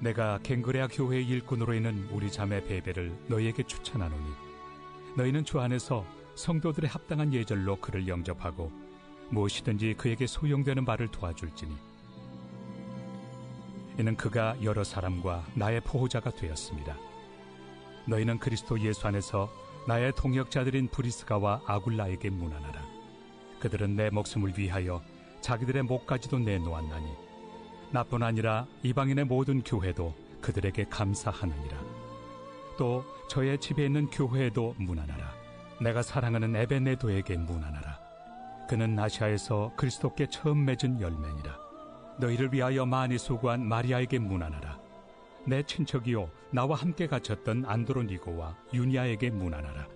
내가 갱그레아 교회의 일꾼으로 있는 우리 자매 베베를 너희에게 추천하노니 너희는 주 안에서 성도들의 합당한 예절로 그를 영접하고 무엇이든지 그에게 소용되는 바를 도와줄지니 이는 그가 여러 사람과 나의 보호자가 되었습니다. 너희는 그리스도 예수 안에서 나의 동역자들인 브리스가와 아굴라에게 문안하라. 그들은 내 목숨을 위하여 자기들의 목까지도 내놓았나니 나뿐 아니라 이방인의 모든 교회도 그들에게 감사하느니라. 또 저의 집에 있는 교회에도 문안하라. 내가 사랑하는 에베네도에게 문안하라. 그는 아시아에서 그리스도께 처음 맺은 열매니라. 너희를 위하여 많이 수고한 마리아에게 문안하라. 내 친척이요 나와 함께 갇혔던 안드로니고와 유니아에게 문안하라.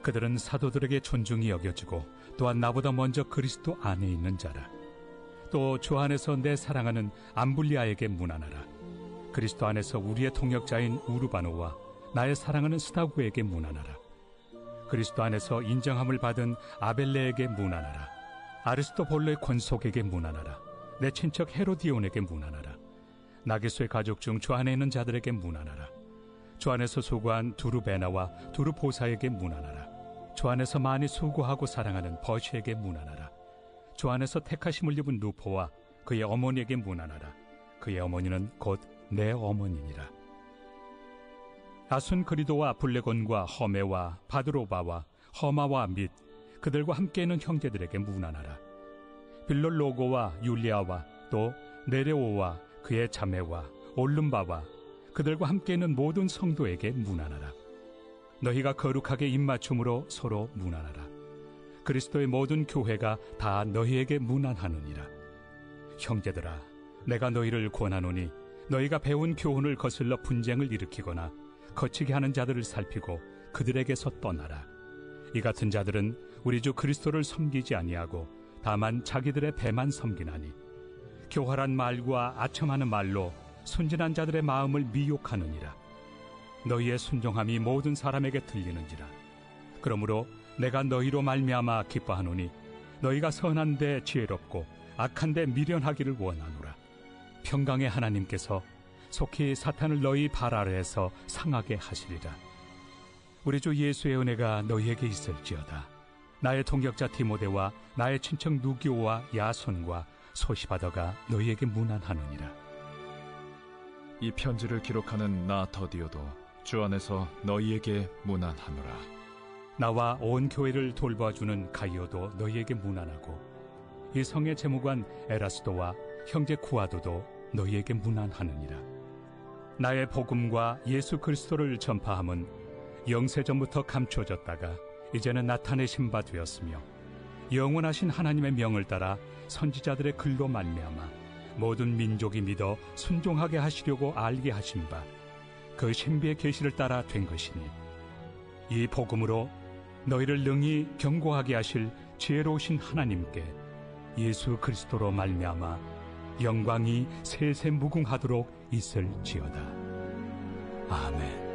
그들은 사도들에게 존중이 여겨지고 또한 나보다 먼저 그리스도 안에 있는 자라. 또 주 안에서 내 사랑하는 암블리아에게 문안하라. 그리스도 안에서 우리의 동역자인 우르바노와 나의 사랑하는 스다구에게 문안하라. 그리스도 안에서 인정함을 받은 아벨레에게 문안하라. 아리스토볼로의 권속에게 문안하라. 내 친척 헤로디온에게 문안하라. 나게소의 가족 중 주 안에 있는 자들에게 문안하라. 주 안에서 수고한 두루베나와 두루보사에게 문안하라. 주 안에서 많이 수고하고 사랑하는 버시에게 문안하라. 주 안에서 택하심을 입은 루포와 그의 어머니에게 문안하라. 그의 어머니는 곧 내 어머니니라. 아순그리도와 블레곤과 허메와 바드로바와 허마와 및 그들과 함께 있는 형제들에게 문안하라. 빌롤로고와 율리아와 또 네레오와 그의 자매와 올름바와 그들과 함께 있는 모든 성도에게 문안하라. 너희가 거룩하게 입맞춤으로 서로 문안하라. 그리스도의 모든 교회가 다 너희에게 문안하느니라. 형제들아, 내가 너희를 권하노니 너희가 배운 교훈을 거슬러 분쟁을 일으키거나 거치게 하는 자들을 살피고 그들에게서 떠나라. 이 같은 자들은 우리 주 그리스도를 섬기지 아니하고 다만 자기들의 배만 섬기나니 교활한 말과 아첨하는 말로 순진한 자들의 마음을 미혹하느니라. 너희의 순종함이 모든 사람에게 들리는지라. 그러므로 내가 너희로 말미암아 기뻐하노니 너희가 선한데 지혜롭고 악한데 미련하기를 원하노라. 평강의 하나님께서 속히 사탄을 너희 발 아래에서 상하게 하시리라. 우리 주 예수의 은혜가 너희에게 있을지어다. 나의 동역자 디모데와 나의 친척 누기오와 야손과 소시바더가 너희에게 문안하느니라. 이 편지를 기록하는 나 더디오도 주 안에서 너희에게 문안하노라. 나와 온 교회를 돌봐주는 가이오도 너희에게 문안하고 이 성의 재무관 에라스도와 형제 구아도도 너희에게 문안하느니라. 나의 복음과 예수 그리스도를 전파함은 영세전부터 감추어졌다가 이제는 나타내신 바 되었으며 영원하신 하나님의 명을 따라 선지자들의 글로 말미암아 모든 민족이 믿어 순종하게 하시려고 알게 하신 바 그 신비의 계시를 따라 된 것이니 이 복음으로 너희를 능히 견고하게 하실 지혜로우신 하나님께 예수 그리스도로 말미암아 영광이 세세 무궁하도록 있을지어다. 아멘.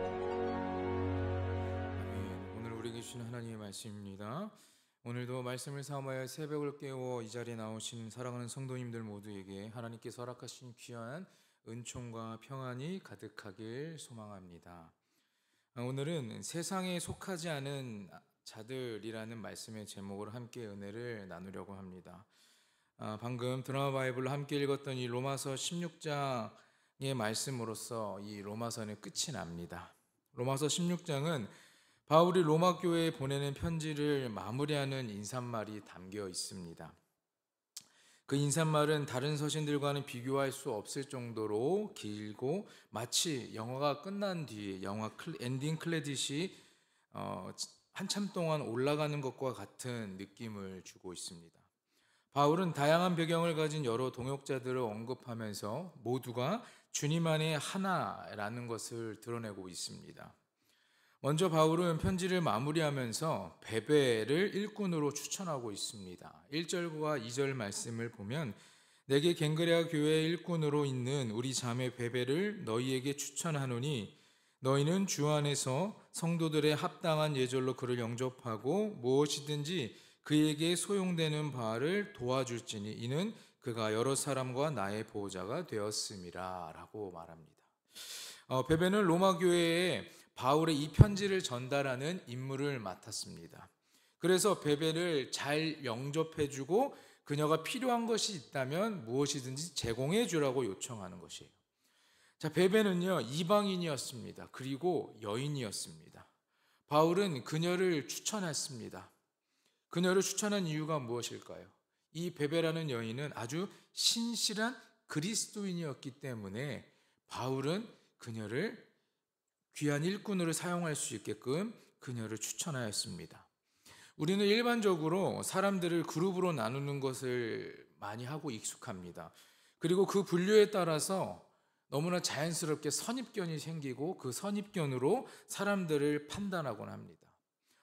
오늘 우리에게 주신 하나님의 말씀입니다. 오늘도 말씀을 삼아야 새벽을 깨워 이 자리에 나오신 사랑하는 성도님들 모두에게 하나님께서 허락하신 귀한 은총과 평안이 가득하길 소망합니다. 오늘은 세상에 속하지 않은 자들이라는 말씀의 제목으로 함께 은혜를 나누려고 합니다. 방금 드라마 바이블로 함께 읽었던 이 로마서 16장의 말씀으로써 이 로마서는 끝이 납니다. 로마서 16장은 바울이 로마 교회에 보내는 편지를 마무리하는 인사말이 담겨 있습니다. 그 인사말은 다른 서신들과는 비교할 수 없을 정도로 길고 마치 영화가 끝난 뒤에 영화 엔딩 크레딧이 한참 동안 올라가는 것과 같은 느낌을 주고 있습니다. 바울은 다양한 배경을 가진 여러 동역자들을 언급하면서 모두가 주님 안에 하나라는 것을 드러내고 있습니다. 먼저 바울은 편지를 마무리하면서 베베를 일꾼으로 추천하고 있습니다. 1절과 2절 말씀을 보면 내게 갱그레아 교회의 일꾼으로 있는 우리 자매 베베를 너희에게 추천하노니 너희는 주 안에서 성도들의 합당한 예절로 그를 영접하고 무엇이든지 그에게 소용되는 바를 도와줄지니 이는 그가 여러 사람과 나의 보호자가 되었음이라 라고 말합니다. 베베는 로마 교회에 바울의 이 편지를 전달하는 임무를 맡았습니다. 그래서 베베를 잘 영접해주고 그녀가 필요한 것이 있다면 무엇이든지 제공해 주라고 요청하는 것이에요. 자, 베베는요, 이방인이었습니다. 그리고 여인이었습니다. 바울은 그녀를 추천했습니다. 그녀를 추천한 이유가 무엇일까요? 이 베베라는 여인은 아주 신실한 그리스도인이었기 때문에 바울은 그녀를 귀한 일꾼으로 사용할 수 있게끔 그녀를 추천하였습니다. 우리는 일반적으로 사람들을 그룹으로 나누는 것을 많이 하고 익숙합니다. 그리고 그 분류에 따라서 너무나 자연스럽게 선입견이 생기고 그 선입견으로 사람들을 판단하곤 합니다.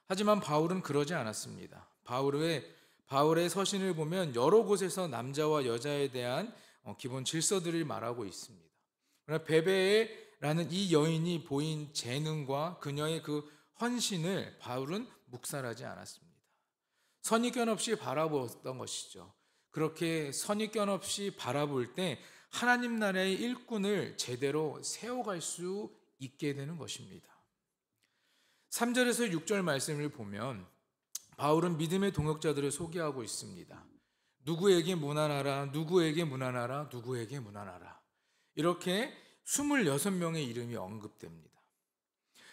하지만 바울은 그러지 않았습니다. 바울의 서신을 보면 여러 곳에서 남자와 여자에 대한 기본 질서들을 말하고 있습니다. 그러나 베베라는 이 여인이 보인 재능과 그녀의 그 헌신을 바울은 묵살하지 않았습니다. 선입견 없이 바라보았던 것이죠. 그렇게 선입견 없이 바라볼 때 하나님 나라의 일꾼을 제대로 세워갈 수 있게 되는 것입니다. 3절에서 6절 말씀을 보면 바울은 믿음의 동역자들을 소개하고 있습니다. 누구에게 문안하라, 누구에게 문안하라, 누구에게 문안하라. 이렇게 26명의 이름이 언급됩니다.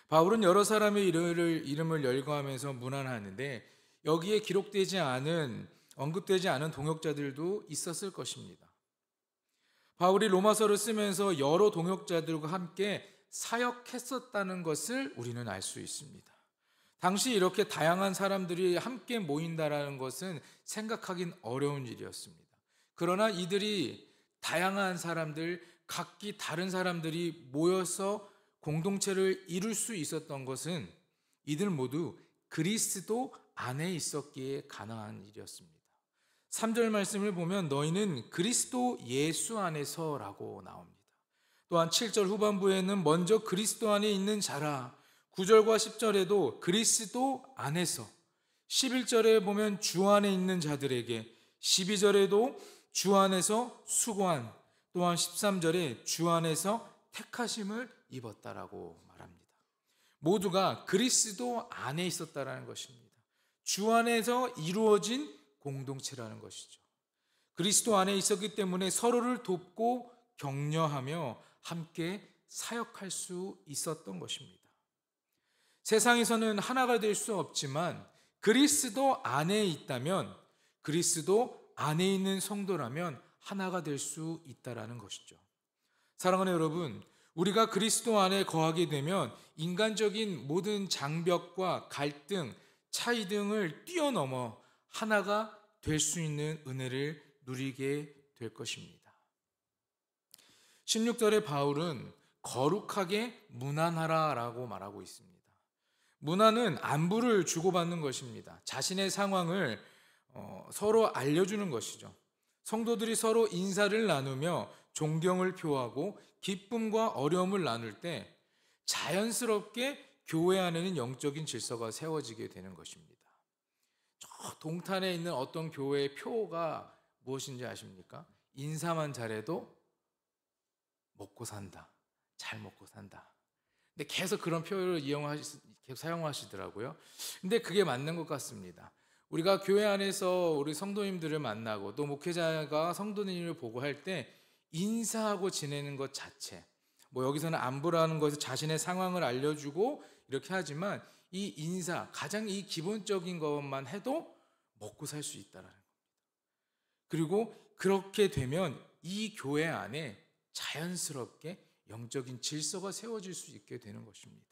바울은 여러 사람의 이름을 열거하면서 문안하는데 여기에 언급되지 않은 동역자들도 있었을 것입니다. 바울이 로마서를 쓰면서 여러 동역자들과 함께 사역했었다는 것을 우리는 알 수 있습니다. 당시 이렇게 다양한 사람들이 함께 모인다라는 것은 생각하긴 어려운 일이었습니다. 그러나 이들이 다양한 사람들, 각기 다른 사람들이 모여서 공동체를 이룰 수 있었던 것은 이들 모두 그리스도 안에 있었기에 가능한 일이었습니다. 3절 말씀을 보면 너희는 그리스도 예수 안에서라고 나옵니다. 또한 7절 후반부에는 먼저 그리스도 안에 있는 자라, 9절과 10절에도 그리스도 안에서, 11절에 보면 주 안에 있는 자들에게, 12절에도 주 안에서 수고한, 또한 13절에 주 안에서 택하심을 입었다라고 말합니다. 모두가 그리스도 안에 있었다라는 것입니다. 주 안에서 이루어진 공동체라는 것이죠. 그리스도 안에 있었기 때문에 서로를 돕고 격려하며 함께 사역할 수 있었던 것입니다. 세상에서는 하나가 될 수 없지만 그리스도 안에 있다면, 그리스도 안에 있는 성도라면 하나가 될 수 있다라는 것이죠. 사랑하는 여러분, 우리가 그리스도 안에 거하게 되면 인간적인 모든 장벽과 갈등, 차이 등을 뛰어넘어 하나가 될 수 있는 은혜를 누리게 될 것입니다. 16절에 바울은 거룩하게 문안하라 라고 말하고 있습니다. 문안은 안부를 주고받는 것입니다. 자신의 상황을 서로 알려주는 것이죠. 성도들이 서로 인사를 나누며 존경을 표하고 기쁨과 어려움을 나눌 때 자연스럽게 교회 안에는 영적인 질서가 세워지게 되는 것입니다. 저 동탄에 있는 어떤 교회의 표가 무엇인지 아십니까? 인사만 잘해도 먹고 산다. 잘 먹고 산다. 근데 계속 그런 표현을 계속 사용하시더라고요. 근데 그게 맞는 것 같습니다. 우리가 교회 안에서 우리 성도님들을 만나고 또 목회자가 성도님을 보고 할 때 인사하고 지내는 것 자체, 여기서는 안부라는 것에서 자신의 상황을 알려주고 이렇게 하지만 이 인사, 가장 이 기본적인 것만 해도 먹고 살 수 있다라는 겁니다. 그리고 그렇게 되면 이 교회 안에 자연스럽게 영적인 질서가 세워질 수 있게 되는 것입니다.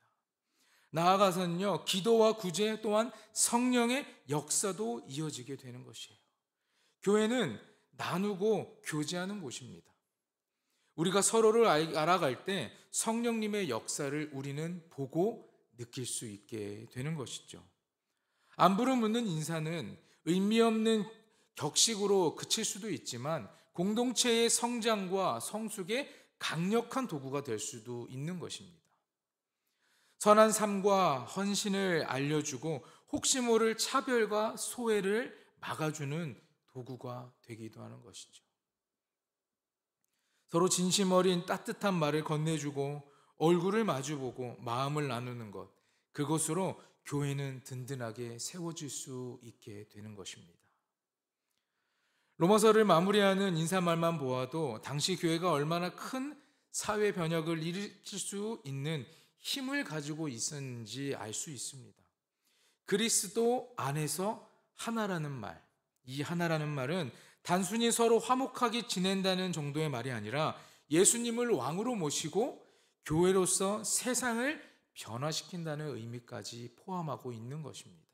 나아가서는요, 기도와 구제 또한 성령의 역사도 이어지게 되는 것이에요. 교회는 나누고 교제하는 곳입니다. 우리가 서로를 알아갈 때 성령님의 역사를 우리는 보고 느낄 수 있게 되는 것이죠. 안부를 묻는 인사는 의미 없는 격식으로 그칠 수도 있지만 공동체의 성장과 성숙의 강력한 도구가 될 수도 있는 것입니다. 선한 삶과 헌신을 알려주고 혹시 모를 차별과 소외를 막아주는 도구가 되기도 하는 것이죠. 서로 진심 어린 따뜻한 말을 건네주고 얼굴을 마주보고 마음을 나누는 것, 그것으로 교회는 든든하게 세워질 수 있게 되는 것입니다. 로마서를 마무리하는 인사말만 보아도 당시 교회가 얼마나 큰 사회 변혁을 일으킬 수 있는 힘을 가지고 있었는지 알 수 있습니다. 그리스도 안에서 하나라는 말, 이 하나라는 말은 단순히 서로 화목하게 지낸다는 정도의 말이 아니라 예수님을 왕으로 모시고 교회로서 세상을 변화시킨다는 의미까지 포함하고 있는 것입니다.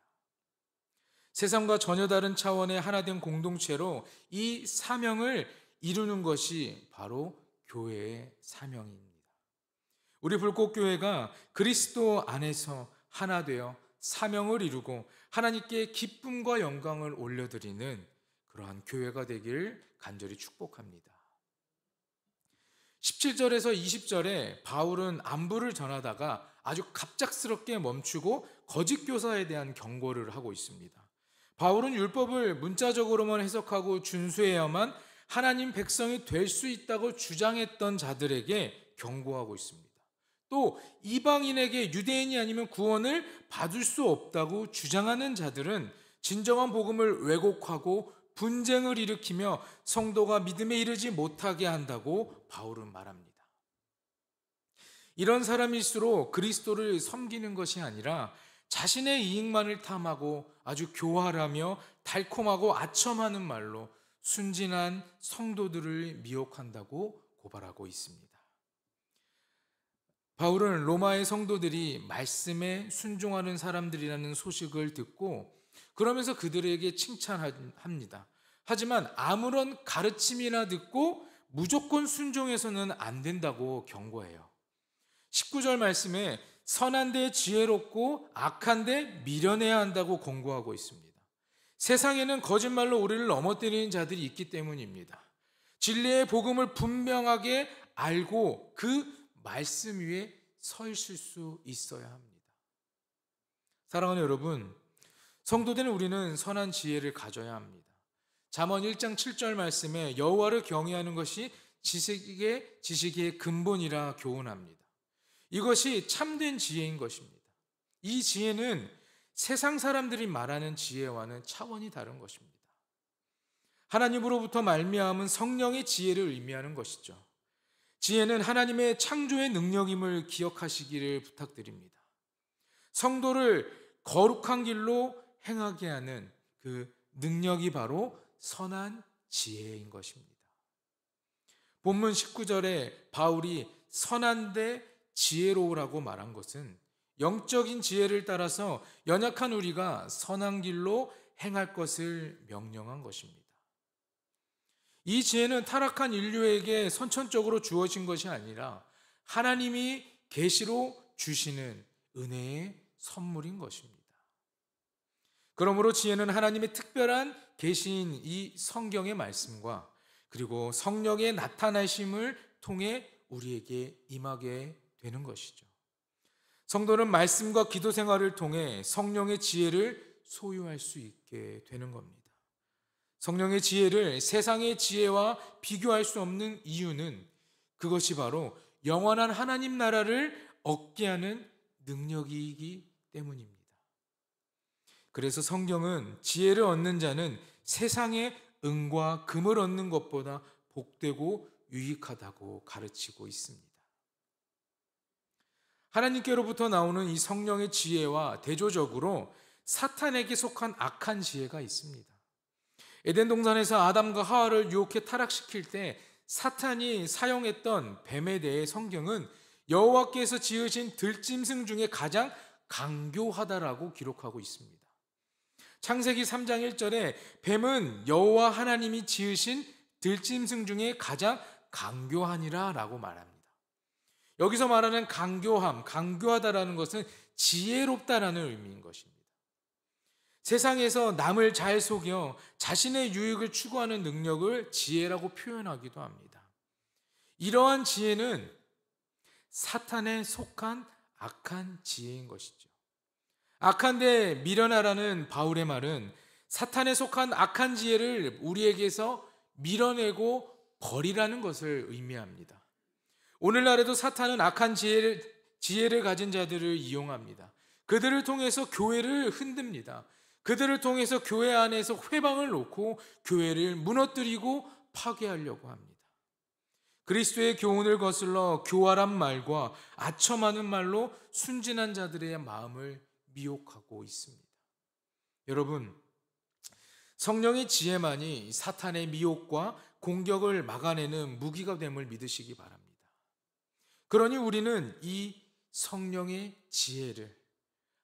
세상과 전혀 다른 차원의 하나된 공동체로 이 사명을 이루는 것이 바로 교회의 사명입니다. 우리 불꽃교회가 그리스도 안에서 하나 되어 사명을 이루고 하나님께 기쁨과 영광을 올려드리는 그러한 교회가 되길 간절히 축복합니다. 17절에서 20절에 바울은 안부를 전하다가 아주 갑작스럽게 멈추고 거짓 교사에 대한 경고를 하고 있습니다. 바울은 율법을 문자적으로만 해석하고 준수해야만 하나님 백성이 될 수 있다고 주장했던 자들에게 경고하고 있습니다. 또 이방인에게 유대인이 아니면 구원을 받을 수 없다고 주장하는 자들은 진정한 복음을 왜곡하고 분쟁을 일으키며 성도가 믿음에 이르지 못하게 한다고 바울은 말합니다. 이런 사람일수록 그리스도를 섬기는 것이 아니라 자신의 이익만을 탐하고 아주 교활하며 달콤하고 아첨하는 말로 순진한 성도들을 미혹한다고 고발하고 있습니다. 바울은 로마의 성도들이 말씀에 순종하는 사람들이라는 소식을 듣고 그러면서 그들에게 칭찬합니다. 하지만 아무런 가르침이나 듣고 무조건 순종해서는 안 된다고 경고해요. 19절 말씀에 선한데 지혜롭고 악한데 미련해야 한다고 권고하고 있습니다. 세상에는 거짓말로 우리를 넘어뜨리는 자들이 있기 때문입니다. 진리의 복음을 분명하게 알고 그 말씀 위에 서 있을 수 있어야 합니다. 사랑하는 여러분, 성도된 우리는 선한 지혜를 가져야 합니다. 잠언 1장 7절 말씀에 여호와를 경외하는 것이 지식의 근본이라 교훈합니다. 이것이 참된 지혜인 것입니다. 이 지혜는 세상 사람들이 말하는 지혜와는 차원이 다른 것입니다. 하나님으로부터 말미암은 성령의 지혜를 의미하는 것이죠. 지혜는 하나님의 창조의 능력임을 기억하시기를 부탁드립니다. 성도를 거룩한 길로 행하게 하는 그 능력이 바로 선한 지혜인 것입니다. 본문 19절에 바울이 선한데 지혜로우라고 말한 것은 영적인 지혜를 따라서 연약한 우리가 선한 길로 행할 것을 명령한 것입니다. 이 지혜는 타락한 인류에게 선천적으로 주어진 것이 아니라 하나님이 계시로 주시는 은혜의 선물인 것입니다. 그러므로 지혜는 하나님의 특별한 계시인 이 성경의 말씀과 그리고 성령의 나타나심을 통해 우리에게 임하게 되는 것이죠. 성도는 말씀과 기도 생활을 통해 성령의 지혜를 소유할 수 있게 되는 겁니다. 성령의 지혜를 세상의 지혜와 비교할 수 없는 이유는 그것이 바로 영원한 하나님 나라를 얻게 하는 능력이기 때문입니다. 그래서 성경은 지혜를 얻는 자는 세상의 은과 금을 얻는 것보다 복되고 유익하다고 가르치고 있습니다. 하나님께로부터 나오는 이 성령의 지혜와 대조적으로 사탄에게 속한 악한 지혜가 있습니다. 에덴 동산에서 아담과 하와를 유혹해 타락시킬 때 사탄이 사용했던 뱀에 대해 성경은 여호와께서 지으신 들짐승 중에 가장 강교하다라고 기록하고 있습니다. 창세기 3장 1절에 뱀은 여호와 하나님이 지으신 들짐승 중에 가장 강교하니라 라고 말합니다. 여기서 말하는 강교함, 강교하다라는 것은 지혜롭다라는 의미인 것입니다. 세상에서 남을 잘 속여 자신의 유익을 추구하는 능력을 지혜라고 표현하기도 합니다. 이러한 지혜는 사탄에 속한 악한 지혜인 것이죠. 악한데 미련하라는 바울의 말은 사탄에 속한 악한 지혜를 우리에게서 밀어내고 버리라는 것을 의미합니다. 오늘날에도 사탄은 악한 지혜를 가진 자들을 이용합니다. 그들을 통해서 교회를 흔듭니다. 그들을 통해서 교회 안에서 회방을 놓고 교회를 무너뜨리고 파괴하려고 합니다. 그리스도의 교훈을 거슬러 교활한 말과 아첨하는 말로 순진한 자들의 마음을 미혹하고 있습니다. 여러분, 성령의 지혜만이 사탄의 미혹과 공격을 막아내는 무기가 됨을 믿으시기 바랍니다. 그러니 우리는 이 성령의 지혜를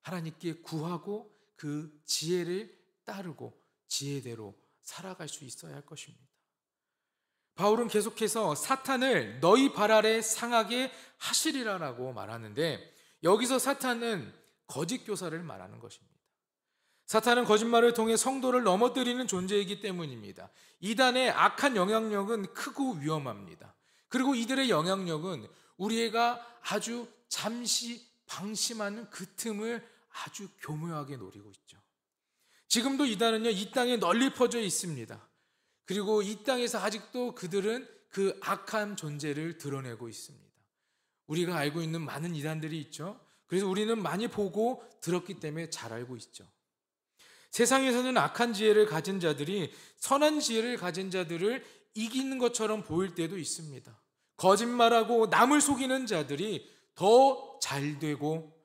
하나님께 구하고 그 지혜를 따르고 지혜대로 살아갈 수 있어야 할 것입니다. 바울은 계속해서 사탄을 너희 발 아래 상하게 하시리라라고 말하는데, 여기서 사탄은 거짓 교사를 말하는 것입니다. 사탄은 거짓말을 통해 성도를 넘어뜨리는 존재이기 때문입니다. 이단의 악한 영향력은 크고 위험합니다. 그리고 이들의 영향력은 우리가 아주 잠시 방심하는 그 틈을 아주 교묘하게 노리고 있죠. 지금도 이단은요, 이 땅에 널리 퍼져 있습니다. 그리고 이 땅에서 아직도 그들은 그 악한 존재를 드러내고 있습니다. 우리가 알고 있는 많은 이단들이 있죠. 그래서 우리는 많이 보고 들었기 때문에 잘 알고 있죠. 세상에서는 악한 지혜를 가진 자들이 선한 지혜를 가진 자들을 이기는 것처럼 보일 때도 있습니다. 거짓말하고 남을 속이는 자들이 더 잘 되고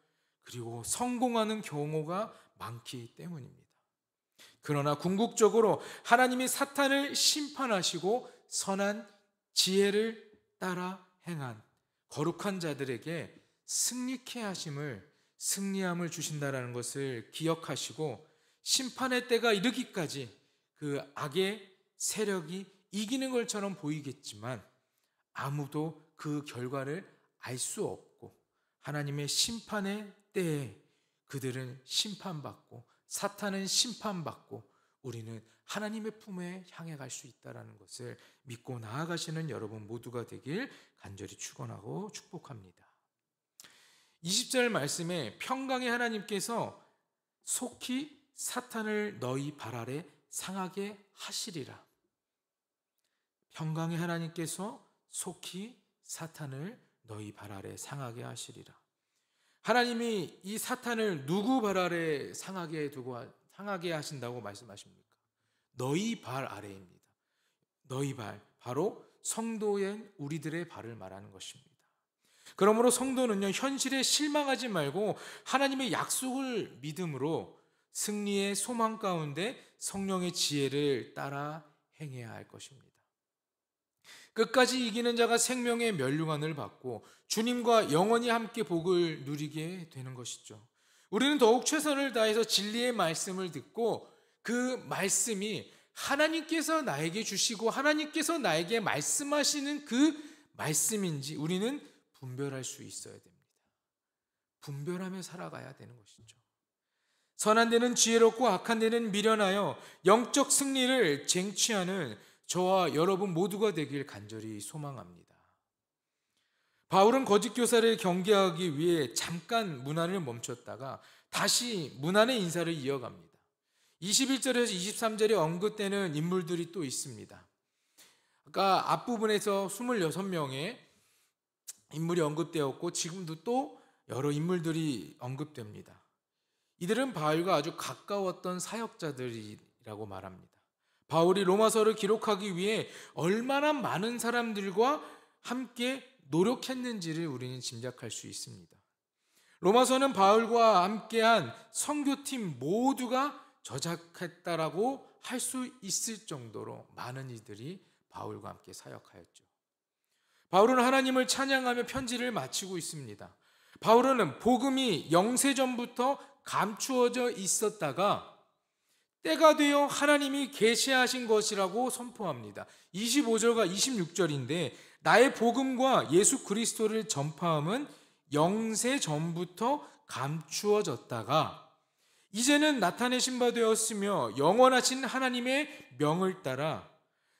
그리고 성공하는 경우가 많기 때문입니다. 그러나 궁극적으로 하나님이 사탄을 심판하시고 선한 지혜를 따라 행한 거룩한 자들에게 승리함을 주신다라는 것을 기억하시고, 심판의 때가 이르기까지 그 악의 세력이 이기는 것처럼 보이겠지만 아무도 그 결과를 알 수 없고, 하나님의 심판의 때에 그들은 심판받고 사탄은 심판받고 우리는 하나님의 품에 향해 갈 수 있다는 것을 믿고 나아가시는 여러분 모두가 되길 간절히 축원하고 축복합니다. 20절 말씀에 평강의 하나님께서 속히 사탄을 너희 발 아래 상하게 하시리라. 평강의 하나님께서 속히 사탄을 너희 발 아래 상하게 하시리라. 하나님이 이 사탄을 누구 발 아래 상하게 하신다고 말씀하십니까? 너희 발 아래입니다. 너희 발, 바로 성도인 우리들의 발을 말하는 것입니다. 그러므로 성도는요, 현실에 실망하지 말고 하나님의 약속을 믿음으로 승리의 소망 가운데 성령의 지혜를 따라 행해야 할 것입니다. 끝까지 이기는 자가 생명의 면류관을 받고 주님과 영원히 함께 복을 누리게 되는 것이죠. 우리는 더욱 최선을 다해서 진리의 말씀을 듣고 그 말씀이 하나님께서 나에게 주시고 하나님께서 나에게 말씀하시는 그 말씀인지 우리는 분별할 수 있어야 됩니다. 분별하며 살아가야 되는 것이죠. 선한 데는 지혜롭고 악한 데는 미련하여 영적 승리를 쟁취하는 저와 여러분 모두가 되길 간절히 소망합니다. 바울은 거짓 교사를 경계하기 위해 잠깐 문안을 멈췄다가 다시 문안의 인사를 이어갑니다. 21절에서 23절에 언급되는 인물들이 또 있습니다. 아까 앞부분에서 26명의 인물이 언급되었고 지금도 또 여러 인물들이 언급됩니다. 이들은 바울과 아주 가까웠던 사역자들이라고 말합니다. 바울이 로마서를 기록하기 위해 얼마나 많은 사람들과 함께 노력했는지를 우리는 짐작할 수 있습니다. 로마서는 바울과 함께한 선교팀 모두가 저작했다라고 할 수 있을 정도로 많은 이들이 바울과 함께 사역하였죠. 바울은 하나님을 찬양하며 편지를 마치고 있습니다. 바울은 복음이 영세전부터 감추어져 있었다가 때가 되어 하나님이 계시하신 것이라고 선포합니다. 25절과 26절인데 나의 복음과 예수 그리스도를 전파함은 영세 전부터 감추어졌다가 이제는 나타내신 바 되었으며 영원하신 하나님의 명을 따라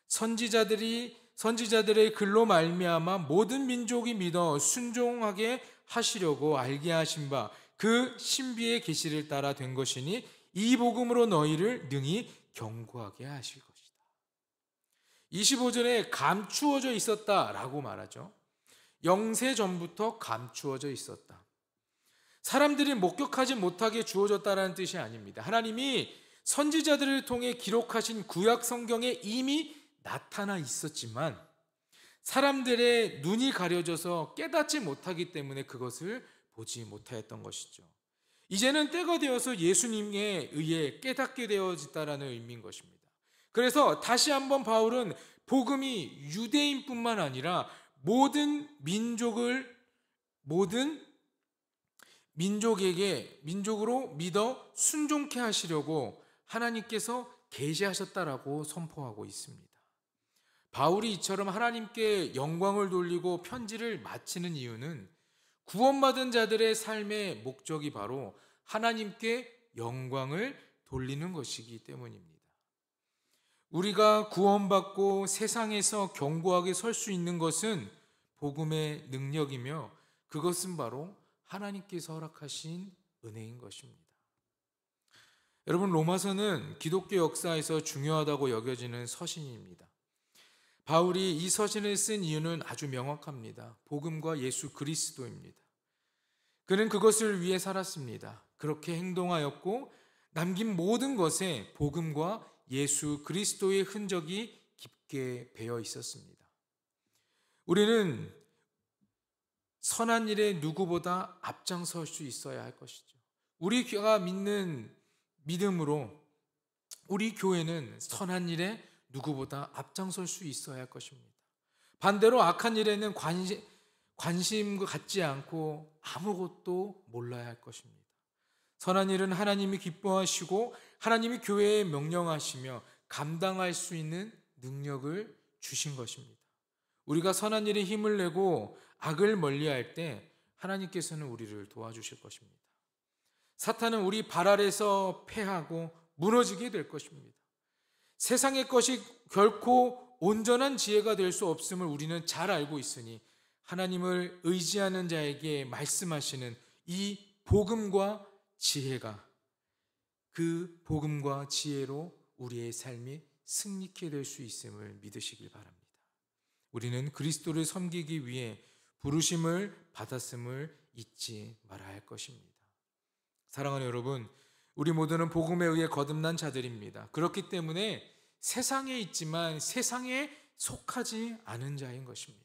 선지자들의 글로 말미암아 모든 민족이 믿어 순종하게 하시려고 알게 하신 바 그 신비의 계시를 따라 된 것이니 이 복음으로 너희를 능히 견고하게 하실 것이다. 25절에 감추어져 있었다라고 말하죠. 영세 전부터 감추어져 있었다. 사람들이 목격하지 못하게 주어졌다라는 뜻이 아닙니다. 하나님이 선지자들을 통해 기록하신 구약 성경에 이미 나타나 있었지만 사람들의 눈이 가려져서 깨닫지 못하기 때문에 그것을 보지 못하였던 것이죠. 이제는 때가 되어서 예수님에 의해 깨닫게 되어졌다라는 의미인 것입니다. 그래서 다시 한번 바울은 복음이 유대인뿐만 아니라 모든 민족으로 믿어 순종케 하시려고 하나님께서 계시하셨다라고 선포하고 있습니다. 바울이 이처럼 하나님께 영광을 돌리고 편지를 마치는 이유는 구원받은 자들의 삶의 목적이 바로 하나님께 영광을 돌리는 것이기 때문입니다. 우리가 구원받고 세상에서 견고하게 설 수 있는 것은 복음의 능력이며 그것은 바로 하나님께서 허락하신 은혜인 것입니다. 여러분, 로마서는 기독교 역사에서 중요하다고 여겨지는 서신입니다. 바울이 이 서신을 쓴 이유는 아주 명확합니다. 복음과 예수 그리스도입니다. 그는 그것을 위해 살았습니다. 그렇게 행동하였고 남긴 모든 것에 복음과 예수 그리스도의 흔적이 깊게 배어 있었습니다. 우리는 선한 일에 누구보다 앞장설 수 있어야 할 것이죠. 우리가 믿는 믿음으로 우리 교회는 선한 일에 누구보다 앞장설 수 있어야 할 것입니다. 반대로 악한 일에는 관심 갖지 않고 아무것도 몰라야 할 것입니다. 선한 일은 하나님이 기뻐하시고 하나님이 교회에 명령하시며 감당할 수 있는 능력을 주신 것입니다. 우리가 선한 일에 힘을 내고 악을 멀리할 때 하나님께서는 우리를 도와주실 것입니다. 사탄은 우리 발 아래서 패하고 무너지게 될 것입니다. 세상의 것이 결코 온전한 지혜가 될 수 없음을 우리는 잘 알고 있으니 하나님을 의지하는 자에게 말씀하시는 이 복음과 지혜가 그 복음과 지혜로 우리의 삶이 승리케 될 수 있음을 믿으시길 바랍니다. 우리는 그리스도를 섬기기 위해 부르심을 받았음을 잊지 말아야 할 것입니다. 사랑하는 여러분, 우리 모두는 복음에 의해 거듭난 자들입니다. 그렇기 때문에 세상에 있지만 세상에 속하지 않은 자인 것입니다.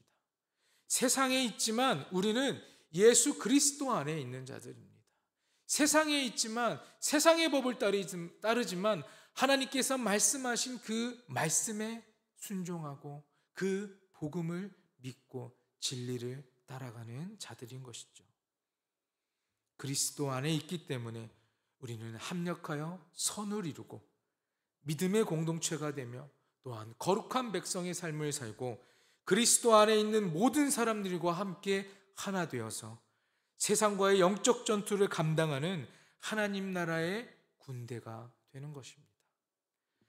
세상에 있지만 우리는 예수 그리스도 안에 있는 자들입니다. 세상에 있지만 세상의 법을 따르지만 하나님께서 말씀하신 그 말씀에 순종하고 그 복음을 믿고 진리를 따라가는 자들인 것이죠. 그리스도 안에 있기 때문에 우리는 합력하여 선을 이루고 믿음의 공동체가 되며 또한 거룩한 백성의 삶을 살고 그리스도 안에 있는 모든 사람들과 함께 하나 되어서 세상과의 영적 전투를 감당하는 하나님 나라의 군대가 되는 것입니다.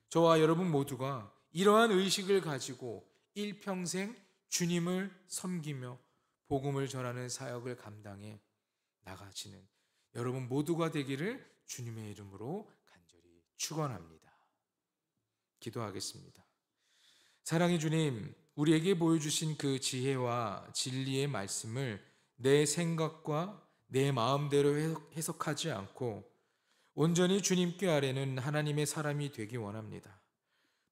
저와 여러분 모두가 이러한 의식을 가지고 일평생 주님을 섬기며 복음을 전하는 사역을 감당해 나가시는 여러분 모두가 되기를 주님의 이름으로 간절히 축원합니다. 기도하겠습니다. 사랑의 주님, 우리에게 보여주신 그 지혜와 진리의 말씀을 내 생각과 내 마음대로 해석하지 않고 온전히 주님께 아뢰는 하나님의 사람이 되기 원합니다.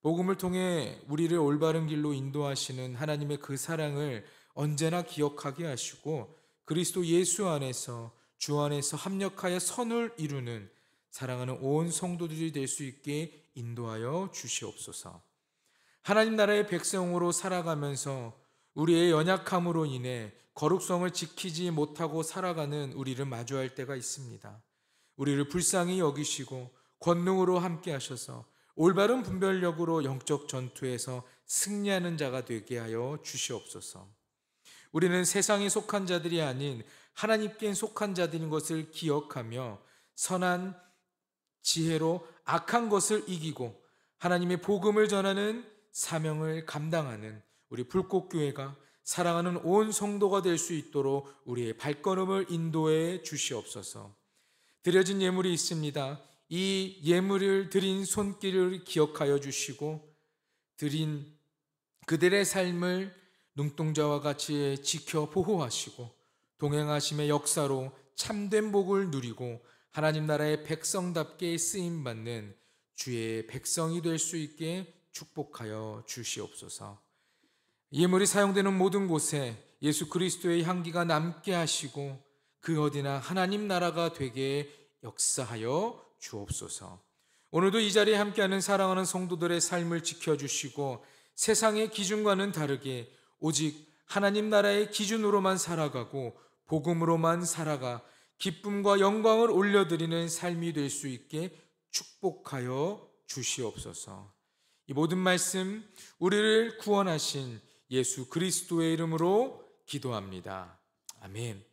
복음을 통해 우리를 올바른 길로 인도하시는 하나님의 그 사랑을 언제나 기억하게 하시고 그리스도 예수 안에서 주 안에서 합력하여 선을 이루는 사랑하는 온 성도들이 될 수 있게 인도하여 주시옵소서. 하나님 나라의 백성으로 살아가면서 우리의 연약함으로 인해 거룩성을 지키지 못하고 살아가는 우리를 마주할 때가 있습니다. 우리를 불쌍히 여기시고 권능으로 함께 하셔서 올바른 분별력으로 영적 전투에서 승리하는 자가 되게 하여 주시옵소서. 우리는 세상에 속한 자들이 아닌 하나님께 속한 자들인 것을 기억하며 선한 지혜로 악한 것을 이기고 하나님의 복음을 전하는 사명을 감당하는 우리 불꽃교회가 사랑하는 온 성도가 될 수 있도록 우리의 발걸음을 인도해 주시옵소서. 드려진 예물이 있습니다. 이 예물을 드린 손길을 기억하여 주시고 드린 그들의 삶을 눈동자와 같이 지켜 보호하시고 동행하심의 역사로 참된 복을 누리고 하나님 나라의 백성답게 쓰임받는 주의 백성이 될 수 있게 축복하여 주시옵소서. 예물이 사용되는 모든 곳에 예수 그리스도의 향기가 남게 하시고 그 어디나 하나님 나라가 되게 역사하여 주옵소서. 오늘도 이 자리에 함께하는 사랑하는 성도들의 삶을 지켜주시고 세상의 기준과는 다르게 오직 하나님 나라의 기준으로만 살아가고 복음으로만 살아가 기쁨과 영광을 올려드리는 삶이 될 수 있게 축복하여 주시옵소서. 이 모든 말씀 우리를 구원하신 예수 그리스도의 이름으로 기도합니다. 아멘.